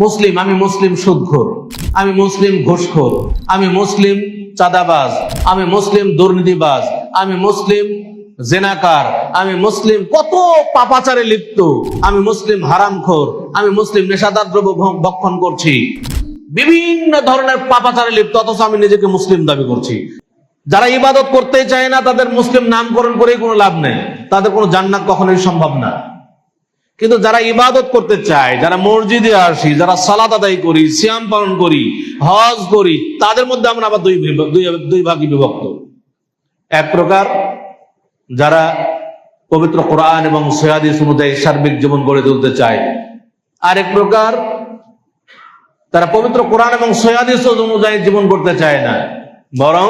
মুসলিম, আমি মুসলিম সুদখোর, আমি মুসলিম ঘুষখোর, আমি মুসলিম চাঁদাবাজ, আমি মুসলিম দুর্নীতিবাজ, আমি মুসলিম জেনাকার, আমি মুসলিম কত পাপাচারে লিপ্ত, আমি মুসলিম হারামখোর, আমি মুসলিম নেশাদার দ্রব্য ভক্ষণ করছি, বিভিন্ন ধরনের পাপাচারে লিপ্ত, অথচ আমি নিজেকে মুসলিম দাবি করছি। যারা ইবাদত করতে চায় না তাদের মুসলিম নামকরণ করেই কোনো লাভ নেই, তাদের কোনো জান্নাত কখনোই সম্ভব না। কিন্তু যারা ইবাদত করতে চায়, যারা মসজিদে আসি, যারা সালাত আদায় করি, সিয়াম পালন করি, হজ করি, তাদের মধ্যে আমরা আবার দুই ভাগে বিভক্ত। এক প্রকার যারা পবিত্র কোরআন এবং সহিহ হাদিস অনুযায়ী সার্বিক জীবন গড়ে তুলতে চায়, আরেক প্রকার তারা পবিত্র কোরআন এবং সহিহ হাদিস অনুযায়ী জীবন করতে চায় না, বরং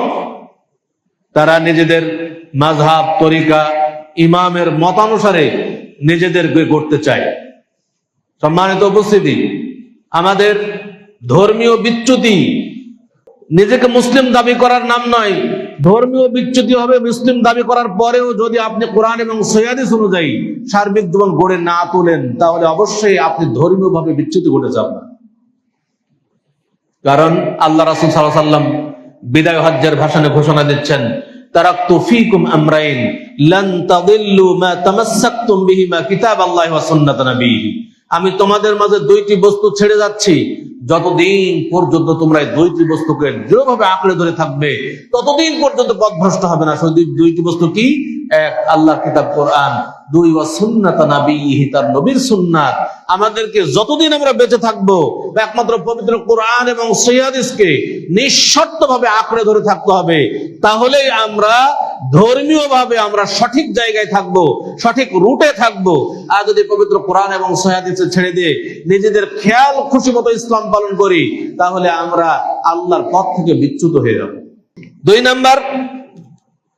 তারা নিজেদের মাযহাব, তরিকা, ইমামের মতানুসারে নিজেদেরকে গড়তে চায়। সম্মানিত উপস্থিতি, আমাদের ধর্মীয় বিচ্যুতি নিজেকে মুসলিম দাবি করার নাম নয়। ধর্মীয় বিচ্যুতি হবে মুসলিম দাবি করার পরেও যদি আপনি কোরআন এবং সহিহ হাদিস অনুযায়ী সার্বিক জীবন গড়ে না তোলেন, তাহলে অবশ্যই আপনি ধর্মীয়ভাবে বিচ্যুতি ঘটে যাবেন। কারণ আল্লাহ রাসূল সাল্লাল্লাহু আলাইহি ওয়াসাল্লাম বিদায় হজ্জের ভাষণে ঘোষণা দিচ্ছেন, তারাকতু ফীকুম আমরাইন লান তাদিল্লু মা তামাসসাকতুম বিহিমা কিতাবাল্লাহি ওয়া সুন্নাত নবিয়্যিহি। আমি তোমাদের মাঝে দুইটি বস্তু ছেড়ে যাচ্ছি, যতদিন পর্যন্ত তোমরা এই দুইটি বস্তুকে দৃঢ়ভাবে আঁকড়ে ধরে থাকবে ততদিন পর্যন্ত পথভ্রষ্ট হবে না। সেই দুইটি বস্তু কি? এক, আল্লাহর কিতাব কোরআন, দুই, ওয়া সুন্নাত নবিয়্যিহি, তার নবীর সুন্নাত। আমাদেরকে যতদিন আমরা বেঁচে থাকবো একমাত্র পবিত্র কোরআন এবং সহিহ হাদিসকে নিঃশর্তভাবে আঁকড়ে ধরে থাকতে হবে, তাহলেই আমরা ধর্মীয়ভাবে আমরা সঠিক জায়গায় থাকবো, সঠিক রুটে থাকবো। আর যদি পবিত্র কোরআন এবং সহিহ হাদিসে ছেড়ে দিয়ে নিজেদের খেয়াল খুশি মতো ইসলাম পালন করি, তাহলে আমরা আল্লাহর পথ থেকে বিচ্যুত হয়ে যাব। দুই নাম্বার,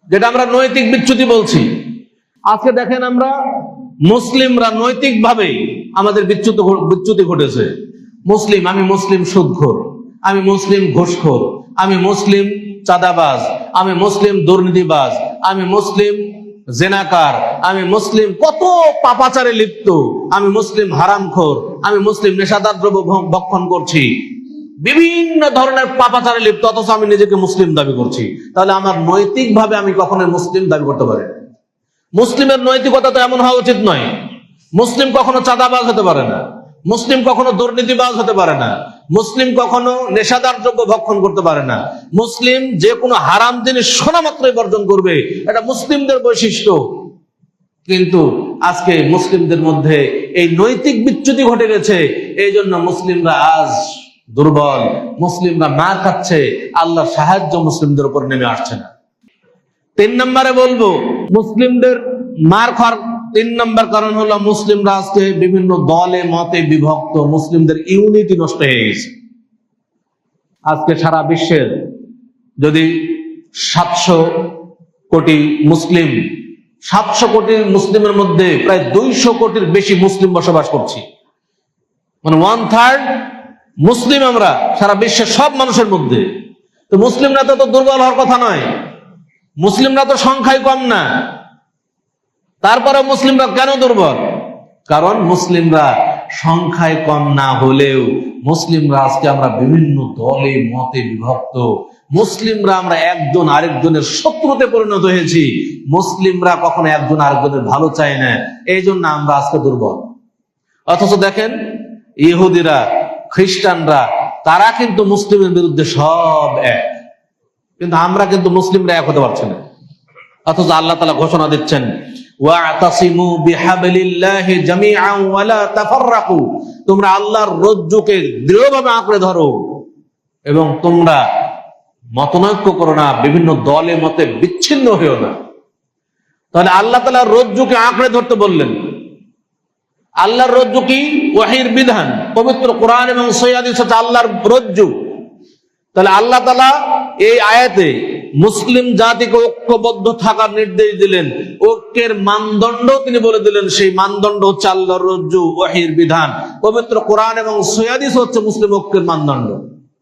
যেটা আমরা নৈতিক বিচ্যুতি বলছি, আজকে দেখেন আমরা মুসলিমরা নৈতিকভাবে আমাদের বিচ্যুতি ঘটেছে। মুসলিম, আমি মুসলিম সুদখোর, আমি মুসলিম ঘুষখোর, আমি মুসলিম চাঁদাবাজ, আমি মুসলিম দুর্নীতিবাজ, আমি মুসলিম জেনাকার, আমি মুসলিম কত পাপাচারে লিপ্ত, আমি মুসলিম হারামখোর, আমি মুসলিম নেশাদার দ্রব্য ভক্ষণ করছি, বিভিন্ন ধরনের পাপাচারে লিপ্ত, অথচ আমি নিজেকে মুসলিম দাবি করছি। তাহলে আমার নৈতিকভাবে আমি কখনোই মুসলিম দাবি করতে পারি না। মুসলিমের নৈতিকতা তো এমন হওয়া উচিত নয়। মুসলিম কখনো চাঁদাবাজ হতে পারে না, মুসলিম কখনো দুর্নীতিবাজ হতে পারে না, মুসলিম কখনো নেশাদার দ্রব্য ভক্ষণ করতে পারে না, মুসলিম যে কোনো হারাম জিনিস শোনা মাত্রই বর্জন করবে, এটা মুসলিমদের বৈশিষ্ট্য। কিন্তু আজকে মুসলিমদের মধ্যে এই নৈতিক বিচ্যুতি ঘটে গেছে, এই জন্য মুসলিমরা আজ দুর্বল, মুসলিমরা মার খাচ্ছে, আল্লাহর সাহায্য মুসলিমদের উপর নেমে আসছে না। তিন নম্বরে বলবো, মুসলিমদের মার খাওয়ার তিন নম্বর কারণ হলো মুসলিমরা আজকে বিভিন্ন দলে মতে বিভক্ত, মুসলিমদের ইউনিটি নষ্ট হয়ে গেছে। আজকে সারা বিশ্বের যদি 700 কোটি মুসলিম, 700 কোটি মুসলিমের মধ্যে প্রায় 200 কোটির বেশি মুসলিম বসবাস করছি, মানে 1/3 মুসলিম আমরা সারা বিশ্বের সব মানুষের মধ্যে। তো মুসলিমরা তো দুর্বল হওয়ার কথা নয়, মুসলিমরা তো সংখ্যায় কম না, তারপরে মুসলিমরা কেন দুর্বল? কারণ মুসলিমরা সংখ্যায় কম না হলেও মুসলিমরা আজকে আমরা বিভিন্ন দলে মতে বিভক্ত, মুসলিমরা আমরা একজন আরেকজনের শত্রুতে পরিণত হয়েছি, মুসলিমরা কখনো একজন আরেকজনের ভালো চায় না, এই জন্য আমরা আজকে দুর্বল। অথচ দেখেন ইহুদিরা, খ্রিস্টানরা, তারা কিন্তু মুসলিমের বিরুদ্ধে সব এক, কিন্তু আমরা কিন্তু মুসলিমরা এক হতে পারছি না। অথচ আল্লাহ তাআলা ঘোষণা দিচ্ছেন, ওয়াতাসিমু বিহাবলিল্লাহি জামিআন ওয়া লা তাফাররাকু, তোমরা আল্লাহর রজ্জুকে দৃঢ়ভাবে আঁকড়ে ধরো এবং তোমরা মতনৈক্য করো না, বিভিন্ন দলে মতে বিচ্ছিন্ন হইও না। তাহলে আল্লাহ তাআলা রজ্জুকে আঁকড়ে ধরতে বললেন। আল্লাহর রজ্জু কি? ওয়াহির বিধান, পবিত্র কোরআন এবং সহিহ হাদিস হচ্ছে আল্লাহর রজ্জু। তাহলে আল্লাহ তাআলা এই আয়াতে মুসলিম জাতিকে ঐক্যবদ্ধ থাকার নির্দেশ দিলেন, ঐক্যের মানদণ্ড তিনি বলে দিলেন। সেই মানদণ্ড হচ্ছে আল্লাহর রজ্জু, ওয়াহির বিধান, পবিত্র কোরআন এবং সহিহ হাদিস হচ্ছে মুসলিম ঐক্যের মানদণ্ড।